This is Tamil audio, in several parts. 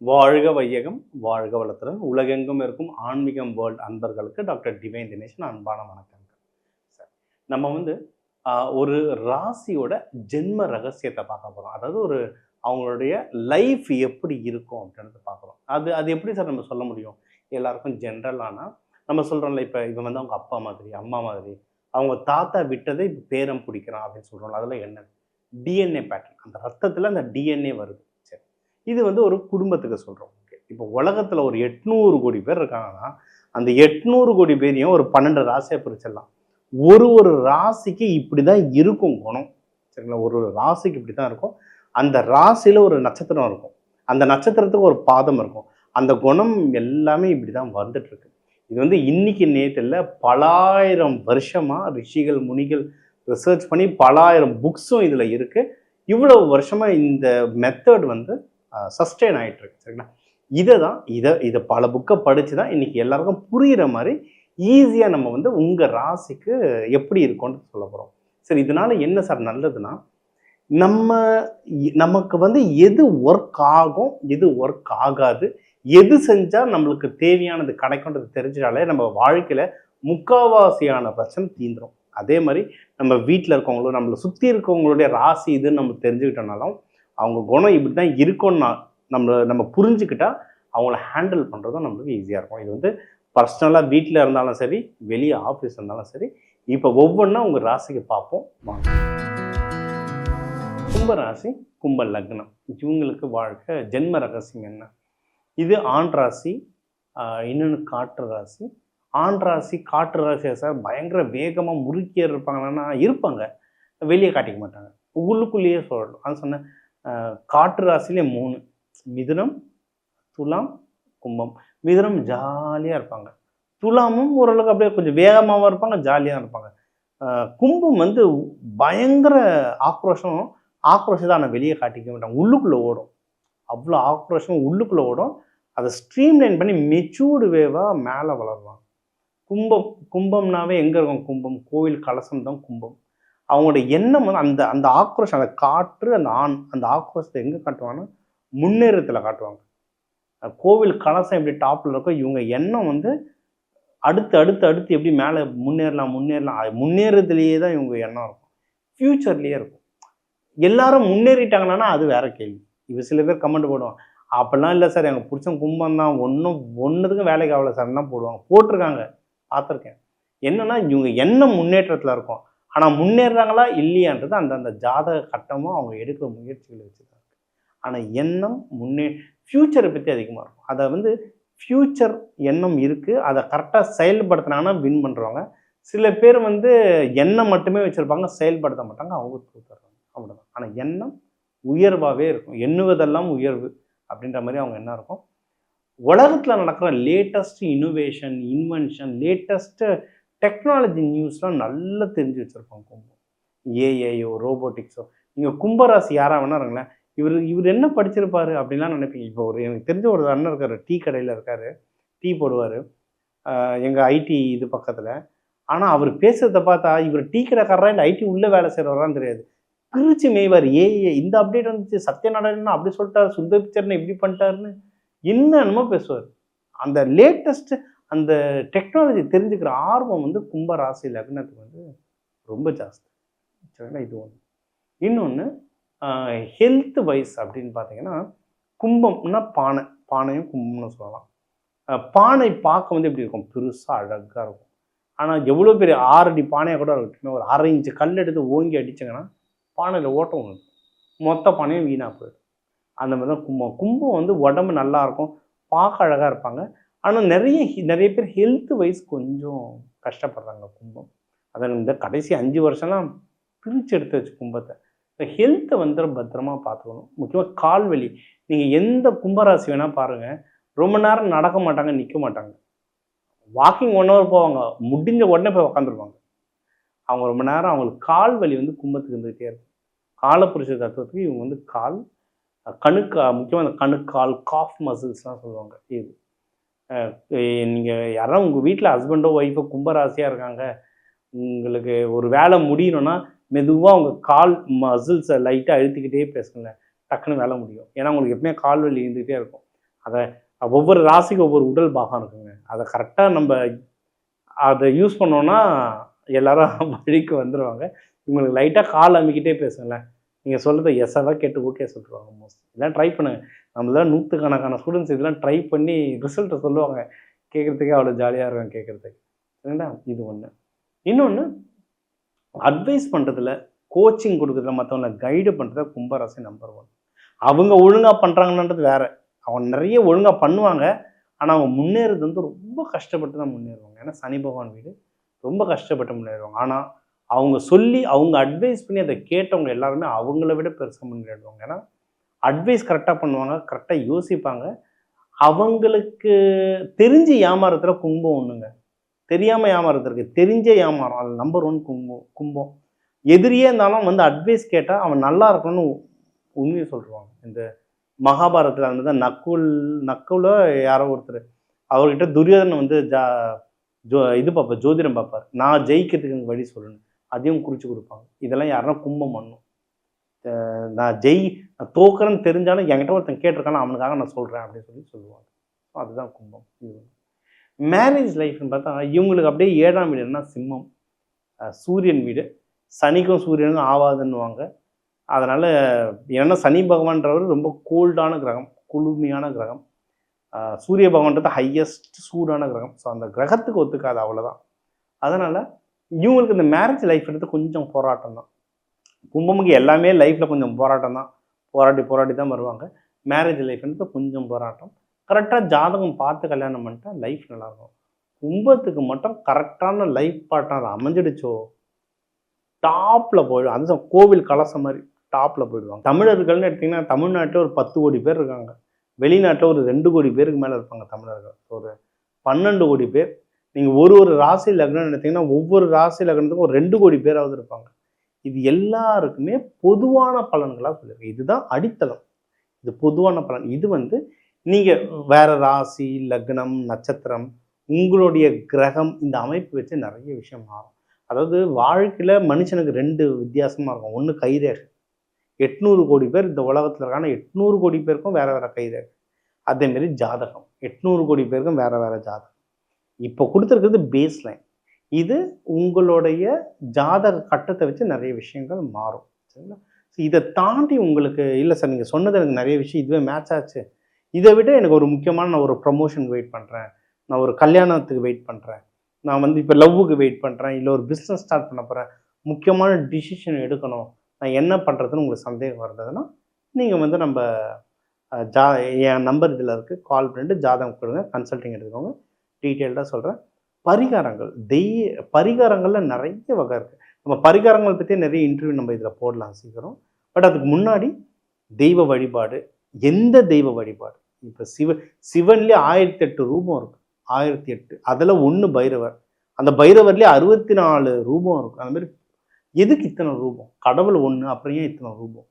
வாழ்க வையகம், வாழ்க வளத்துடன் உலகெங்கும் இருக்கும் ஆன்மீகம் வேர்ல்ட் அன்பர்களுக்கு டாக்டர் டிவைன் தினேஷன் அன்பான வணக்கங்கள். சார், நம்ம வந்து ஒரு ராசியோட ஜென்ம ரகசியத்தை பார்க்க போகிறோம். அதாவது அவங்களுடைய லைஃப் எப்படி இருக்கும் அப்படின்றத பார்க்குறோம். அது அது எப்படி சார் நம்ம சொல்ல முடியும்? எல்லாருக்கும் ஜென்ரலானா நம்ம சொல்கிறோம்ல, இப்போ இவன் வந்து அவங்க அப்பா மாதிரி, அம்மா மாதிரி, அவங்க தாத்தா விட்டதை இப்போ பேரன் பிடிக்கிறான் அப்படின்னு சொல்கிறோம்ல, அதில் என்ன டிஎன்ஏ பேட்டர்ன், அந்த ரத்தத்தில் அந்த டிஎன்ஏ வருது. சரி, இது வந்து ஒரு குடும்பத்துக்கு சொல்கிறோம். ஓகே, இப்போ உலகத்தில் ஒரு 800 கோடி பேர் இருக்காங்கன்னா, அந்த 800 கோடி பேரையும் ஒரு 12 ராசியை பிரிச்சிடலாம். ஒரு ராசிக்கு இப்படி தான் இருக்கும் குணம். சரிங்களா? ஒரு ராசிக்கு இப்படி தான் இருக்கும். அந்த ராசியில் ஒரு நட்சத்திரம் இருக்கும். அந்த நட்சத்திரத்துக்கு ஒரு பாதம் இருக்கும். அந்த குணம் எல்லாமே இப்படி தான் வந்துட்டு இருக்கு. இது வந்து இன்னைக்கு நேற்று இல்லை, பலாயிரம் வருஷமாக ரிஷிகள் முனிகள் ரிசர்ச் பண்ணி பலாயிரம் புக்ஸும் இதில் இருக்குது. இவ்வளவு வருஷமாக இந்த மெத்தட் வந்து சஸ்டெயின் ஆகிட்டு இருக்கு. சரிங்களா? இதை பல புக்கை படித்து தான் இன்னைக்கு எல்லாருக்கும் புரிகிற மாதிரி ஈஸியாக நம்ம வந்து உங்கள் ராசிக்கு எப்படி இருக்கும்னு சொல்ல போகிறோம். சரி, இதனால என்ன சார் நல்லதுன்னா, நமக்கு வந்து எது ஒர்க் ஆகும், எது ஒர்க் ஆகாது, எது செஞ்சால் நம்மளுக்கு தேவையானது கிடைக்கும்ன்றது தெரிஞ்சாலே நம்ம வாழ்க்கையில் முக்கால்வாசியான பிரச்சனை தீந்துடும். அதே மாதிரி நம்ம வீட்டில் இருக்கவங்களும் நம்மளை சுற்றி இருக்கவங்களுடைய ராசி இதுன்னு நம்ம தெரிஞ்சுக்கிட்டோம்னாலும் அவங்க குணம் இப்படி தான் இருக்கும்னா நம்ம புரிஞ்சுக்கிட்டா அவங்கள ஹேண்டில் பண்ணுறதும் நம்மளுக்கு ஈஸியாக இருக்கும். இது வந்து பர்சனலாக வீட்டில் இருந்தாலும் சரி, வெளியே ஆஃபீஸ் இருந்தாலும் சரி. இப்போ ஒவ்வொன்றா உங்கள் ராசிக்கு பார்ப்போம் வாங்க. கும்பராசி, கும்ப லக்னம், இவங்களுக்கு வாழ்க்கை ஜென்ம ரகசியம் என்ன? இது ஆண் ராசி, இன்னொன்று காற்று ராசி. ஆண் ராசி காற்று ராசியா சார் பயங்கர வேகமாக முறுக்கிய இருப்பாங்கன்னா இருப்பாங்க, வெளியே காட்டிக்க மாட்டாங்க, உள்ளுக்குள்ளேயே சொல்லணும். அது சொன்னேன். காற்று ராசிலே 3: மிதுனம், துலாம், கும்பம். மிதுனம் ஜாலியாக இருப்பாங்க, துலாமும் ஓரளவுக்கு அப்படியே கொஞ்சம் வேகமாகவும் இருப்பாங்க, ஜாலியாக இருப்பாங்க. கும்பம் வந்து பயங்கர ஆக்ரோஷம் தான், ஆனால் வெளியே காட்டிக்க மாட்டாங்க, உள்ளுக்குள்ளே ஓடும். அவ்வளோ ஆக்ரோஷம் உள்ளுக்குள்ளே ஓடும். அதை ஸ்ட்ரீம்லைன் பண்ணி மெச்சூர்டு வேவாக மேலே வளருவாங்க. கும்பம்னாவே எங்கே இருக்கும்? கும்பம் கோவில் கலசம் தான் கும்பம். அவங்களோட எண்ணம் வந்து அந்த அந்த ஆக்ரோஷம், அந்த காற்று, அந்த அந்த ஆக்ரோஷத்தை எங்கே காட்டுவாங்கன்னா முன்னேறத்தில் காட்டுவாங்க. கோவில் கலசம் எப்படி டாப்பில் இருக்கோ, இவங்க எண்ணம் வந்து அடுத்து அடுத்து அடுத்து எப்படி மேலே முன்னேறலாம் முன்னேறதுலேயே தான் இவங்க எண்ணம் இருக்கும், ஃப்யூச்சர்லேயே இருக்கும். எல்லாரும் முன்னேறிட்டாங்கன்னா அது வேற கேள்வி. இப்போ சில பேர் கமெண்ட் போடுவாங்க, அப்படிலாம் இல்லை சார், எங்கள் பிடிச்ச கும்பம் தான், ஒன்றுத்துக்கும் வேலைக்கு ஆகலை சார்னா போட்டிருக்காங்க, பார்த்துருக்கேன். என்னன்னா இவங்க எண்ணம் முன்னேற்றத்தில் இருக்கும், ஆனால் முன்னேறாங்களா இல்லையான்றது அந்த ஜாதக கட்டமும் அவங்க எடுக்கிற முயற்சிகளை வச்சு தான் இருக்கு. ஆனால் எண்ணம் ஃப்யூச்சரை பற்றி அதிகமாக இருக்கும். அதை வந்து ஃப்யூச்சர் எண்ணம் இருக்குது, அதை கரெக்டாக செயல்படுத்தினாங்கன்னா வின் பண்ணுறவங்க. சில பேர் வந்து எண்ணம் மட்டுமே வச்சுருப்பாங்க, செயல்படுத்த மாட்டாங்க, அவங்க தூத்துறாங்க, அவ்வளோதான். ஆனால் எண்ணம் உயர்வாகவே இருக்கும், எண்ணுவதெல்லாம் உயர்வு அப்படின்ற மாதிரி அவங்க என்ன இருக்கும். உலகத்தில் நடக்கிற latest innovation, invention, latest technology நியூஸ்லாம் நல்லா தெரிஞ்சு வச்சுருப்பாங்க கும்பம். ஏஐயோ, ரோபோட்டிக்ஸோ. நீங்கள் கும்பராசி யாராக வேணா இருங்களேன், இவர் என்ன படிச்சிருப்பாரு அப்படின்லாம் நினைப்பீங்க. இப்போ எனக்கு தெரிஞ்ச ஒரு அண்ணன் இருக்கார், டீ கடையில் இருக்கார், டீ போடுவார் எங்கள் ஐடி இது பக்கத்தில். ஆனால் அவர் பேசுகிறத பார்த்தா இவர் டீ கடைக்காரரா இல்லை ஐடி உள்ளே வேலை செய்கிறவரான்னு தெரியாது. பிரிச்சு மேய்வார். இந்த அப்டேட் வந்துச்சு, சத்யநாராயணன் அப்படி சொல்லிட்டாரு, சுந்தர் பிக்சர்னு இப்படி பண்ணிட்டாருன்னு என்னென்னமோ பேசுவார். அந்த லேட்டஸ்ட் அந்த டெக்னாலஜி தெரிஞ்சுக்கிற ஆர்வம் வந்து கும்ப ராசி லக்னத்துக்கு வந்து ரொம்ப ஜாஸ்தி. சரிங்களா? இது ஒன்று. இன்னொன்று, ஹெல்த் வைஸ் அப்படின்னு பார்த்தீங்கன்னா, கும்பம்னா பானையும் கும்பம்னு சொல்லலாம். பானை பார்க்க வந்து எப்படி இருக்கும்? பெருசாக அழகாக இருக்கும். ஆனால் எவ்வளோ பெரிய 6 அடி பானையாக கூட இருக்கட்டும், ஒரு 1/2 இன்ச்சு கல் எடுத்து ஓங்கி அடிச்சிங்கன்னா பானையில் ஓட்டம் ஒன்று, மொத்த பானையும் வீணாக போயிடும். அந்த மாதிரி தான் கும்பம் வந்து உடம்பு நல்லாயிருக்கும், பார்க்க அழகாக இருப்பாங்க. ஆனால் நிறைய பேர் ஹெல்த் வைஸ் கொஞ்சம் கஷ்டப்படுறாங்க கும்பம். அதை இந்த கடைசி 5 வருஷம்லாம் பிரித்து எடுத்து வச்சு கும்பத்தை. இந்த ஹெல்த்தை வந்து பத்திரமா பார்த்துக்கணும். முக்கியமாக கால்வலி. நீங்கள் எந்த கும்பராசி வேணால் பாருங்கள், ரொம்ப நேரம் நடக்க மாட்டாங்க, நிற்க மாட்டாங்க. வாக்கிங் 1 ஹவர் போவாங்க, முடிஞ்ச உடனே போய் உக்காந்துருவாங்க. அவங்க ரொம்ப நேரம் அவங்களுக்கு கால் வலி வந்து கும்பத்துக்கு இருந்துகிட்டே இருக்கும். காலப்புருஷ தத்துவத்துக்கு இவங்க வந்து முக்கியமாக அந்த கணுக்கால், காஃப் மசில்ஸ்லாம் சொல்லுவாங்க. இது நீங்கள் யாராவது உங்கள் வீட்டில் ஹஸ்பண்டோ ஒய்ஃபோ கும்பராசியாக இருக்காங்க, உங்களுக்கு ஒரு வேலை முடியணும்னா மெதுவாக உங்கள் கால் மசில்ஸை லைட்டாக அழுத்திக்கிட்டே பேசுங்களேன், டக்குன்னு வேலை முடியும். ஏன்னா உங்களுக்கு எப்பவுமே கால் வலி இருந்துகிட்டே இருக்கும். அதை ஒவ்வொரு ராசிக்கு ஒவ்வொரு உடல் பாகம் இருக்குங்க. அதை கரெக்டாக நம்ம அதை யூஸ் பண்ணோன்னா எல்லாரும் வழிக்கு வந்துடுவாங்க. இவங்களுக்கு லைட்டாக கால் அமுக்கிட்டே பேசுங்களேன். நீங்கள் சொல்கிறத எஸ்ஸாக கேட்டு ஓகே சொல்லிடுவாங்க மோஸ்ட்லி. இதெல்லாம் ட்ரை பண்ணுங்கள். நம்மளாம் நூற்றுக்கணக்கான ஸ்டூடெண்ட்ஸ் இதெல்லாம் ட்ரை பண்ணி ரிசல்ட்டை சொல்லுவாங்க. கேட்குறதுக்கே அவ்வளோ ஜாலியாக இருக்கும் கேட்குறதுக்கு. சரிங்களா? இது ஒன்று. இன்னொன்று, அட்வைஸ் பண்ணுறதுல, கோச்சிங் கொடுக்குறதுல, மற்றவங்கள கைடு பண்ணுறதுல கும்பராசி நம்பர் 1. அவங்க ஒழுங்காக பண்ணுறாங்கன்றது வேறு. அவங்க நிறைய ஒழுங்காக பண்ணுவாங்க. ஆனால் அவங்க முன்னேறது வந்து ரொம்ப கஷ்டப்பட்டு தான் முன்னேறுவாங்க. ஏன்னா சனி பகவான் வீடு, ரொம்ப கஷ்டப்பட்டு முன்னேறுவாங்க. ஆனால் அவங்க சொல்லி, அவங்க அட்வைஸ் பண்ணி அதை கேட்டவங்க எல்லாருமே அவங்கள விட பெருசாக முன்னேறுவாங்க. ஏன்னா அட்வைஸ் கரெக்டாக பண்ணுவாங்க, கரெக்டாக யோசிப்பாங்க. அவங்களுக்கு தெரிஞ்சு ஏமாறதுல கும்பம் ஒன்றுங்க. தெரியாமல் ஏமாறதுக்கு தெரிஞ்சே ஏமாறும். அது நம்பர் 1 கும்பம். எதிரியே இருந்தாலும் வந்து அட்வைஸ் கேட்டால் அவன் நல்லா இருக்கணும்னு உண்மையை சொல்லிடுவாங்க. இந்த மகாபாரதத்தில் வந்து தான் நக்குல யாரோ ஒருத்தர் அவர்கிட்ட துரியோதனை வந்து இது பார்ப்பார், ஜோதிடம் பார்ப்பார். நான் ஜெயிக்கிறதுக்கு எனக்கு வழி சொல்லணும், அதையும் குறித்து கொடுப்பாங்க. இதெல்லாம் யாருன்னா கும்பம் பண்ணும். நான் தோக்குறேன்னு தெரிஞ்சாலும் என்கிட்ட ஒருத்தன் கேட்டிருக்கானா அவனுக்காக நான் சொல்கிறேன் அப்படின்னு சொல்லுவாங்க. அதுதான் கும்பம். இது மேரேஜ் லைஃப்னு பார்த்தா இவங்களுக்கு அப்படியே 7ஆம் வீடுன்னா சிம்மம், சூரியன் வீடு. சனிக்கும் சூரியனுக்கும் ஆவாதுன்னுவாங்க. அதனால் ஏன்னா சனி பகவான்றவர் ரொம்ப கோல்டான கிரகம், குளுமையான கிரகம். சூரிய பகவான்றது ஹையஸ்ட் சூடான கிரகம். ஸோ அந்த கிரகத்துக்கு ஒத்துக்காது, அவ்வளோதான். அதனால் இவங்களுக்கு இந்த மேரேஜ் லைஃப் எடுத்து கொஞ்சம் போராட்டம் தான். கும்பமுக்கு எல்லாமே லைஃப்பில் கொஞ்சம் போராட்டம் தான். போராட்டி தான் வருவாங்க. மேரேஜ் லைஃப் எடுத்து கொஞ்சம் போராட்டம். கரெக்டாக ஜாதகம் பார்த்து கல்யாணம் பண்ணிட்டா லைஃப் நல்லாயிருக்கும். கும்பத்துக்கு மட்டும் கரெக்டான லைஃப் பார்ட்னர் அமைஞ்சிடுச்சோ டாப்பில் போயிடும். அதுதான் கோவில் கலசம் மாதிரி டாப்பில் போயிடுவாங்க. தமிழர்கள்னு எடுத்திங்கன்னா தமிழ்நாட்டில் ஒரு 10 கோடி பேர் இருக்காங்க. வெளிநாட்டில் ஒரு 2 கோடி பேருக்கு மேலே இருப்பாங்க தமிழர்கள். ஒரு 12 கோடி பேர். நீங்கள் ஒரு ராசி லக்னம் எடுத்திங்கன்னா ஒவ்வொரு ராசி லக்னத்துக்கும் ஒரு 2 கோடி பேராவது இருப்பாங்க. இது எல்லாருக்குமே பொதுவான பலன்களாக சொல்லியிருக்கு. இதுதான் அடித்தளம். இது பொதுவான பலன். இது வந்து நீங்கள் வேறு ராசி, லக்னம், நட்சத்திரம், உங்களுடைய கிரகம், இந்த அமைப்பு வச்சு நிறைய விஷயம் மாறும். அதாவது வாழ்க்கையில் மனுஷனுக்கு 2 வித்தியாசமாக இருக்கும். ஒன்று கைரேகை. 800 கோடி பேர் இந்த உலகத்தில் இருக்காங்க. 800 கோடி பேருக்கும் வேறு வேறு கைரேகை. அதேமாரி ஜாதகம் 800 கோடி பேருக்கும் வேறு வேறு ஜாதகம். இப்போ கொடுத்துருக்கிறது பேஸ் லைன். இது உங்களுடைய ஜாதக கட்டத்தை வச்சு நிறைய விஷயங்கள் மாறும். சரிங்களா? ஸோ இதை தாண்டி உங்களுக்கு இல்லை சார் நீங்கள் சொன்னது எனக்கு நிறைய விஷயம் இதுவே மேட்ச் ஆச்சு, இதை விட எனக்கு ஒரு முக்கியமான நான் ஒரு ப்ரமோஷனுக்கு வெயிட் பண்ணுறேன், நான் ஒரு கல்யாணத்துக்கு வெயிட் பண்ணுறேன், நான் வந்து இப்போ லவ்வுக்கு வெயிட் பண்ணுறேன், இல்லை ஒரு பிஸ்னஸ் ஸ்டார்ட் பண்ண போகிறேன், முக்கியமான டிசிஷன் எடுக்கணும், நான் என்ன பண்ணுறதுன்னு உங்களுக்கு சந்தேகம் வருதுன்னா நீங்கள் வந்து நம்ம என் நம்பர் இதில் இருக்குது, கால் பண்ணிட்டு ஜாதகம் கொடுங்க, கன்சல்டிங் எடுத்துக்கோங்க, டீட்டெயில்டாக சொல்கிறேன். பரிகாரங்கள் பரிகாரங்களில் நிறைய வகை இருக்குது. நம்ம பரிகாரங்கள் பற்றி நிறைய இன்டர்வியூ நம்ம இதில் போடலாம் சீக்கிரம். பட் அதுக்கு முன்னாடி தெய்வ வழிபாடு, எந்த தெய்வ வழிபாடு, இப்போ சிவன்லேயே 1008 ரூபம் இருக்குது. 1008 அதில் 1 பைரவர். அந்த பைரவர்லேயே 64 ரூபம் இருக்குது. அந்த மாதிரி எதுக்கு இத்தனை ரூபம்? கடவுள் ஒன்று, அப்புறம் ஏன் இத்தனை ரூபம்?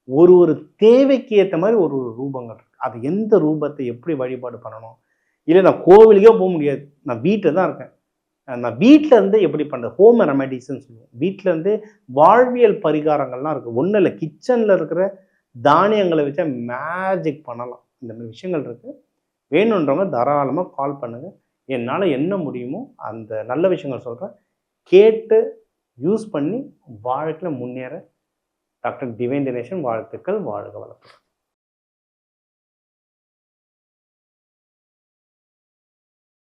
ஒரு தேவைக்கு ஏற்ற மாதிரி ஒரு ரூபங்கள் இருக்குது. அது எந்த ரூபத்தை எப்படி வழிபாடு பண்ணணும்? இல்லை நான் கோவிலுக்கே போக முடியாது, நான் வீட்டில் தான் இருக்கேன், நான் வீட்டில் இருந்து எப்படி பண்ணுறது? ஹோம் ரெமெடிஸ்ன்னு சொல்லுவோம். வீட்டில் இருந்து வாழ்வியல் பரிகாரங்கள்லாம் இருக்குது. ஒன்றும் இல்லை, கிச்சனில் இருக்கிற தானியங்களை வச்சா மேஜிக் பண்ணலாம். இந்த மாதிரி விஷயங்கள் இருக்குது. வேணுன்றவங்க தாராளமாக கால் பண்ணுங்கள். என்னால் என்ன முடியுமோ அந்த நல்ல விஷயங்கள் சொல்கிறேன். கேட்டு யூஸ் பண்ணி வாழ்க்கையில் முன்னேற டாக்டர் டிவைன் தினேசன் வாழ்த்துக்கள். வாழ்க வளர்ப்பு.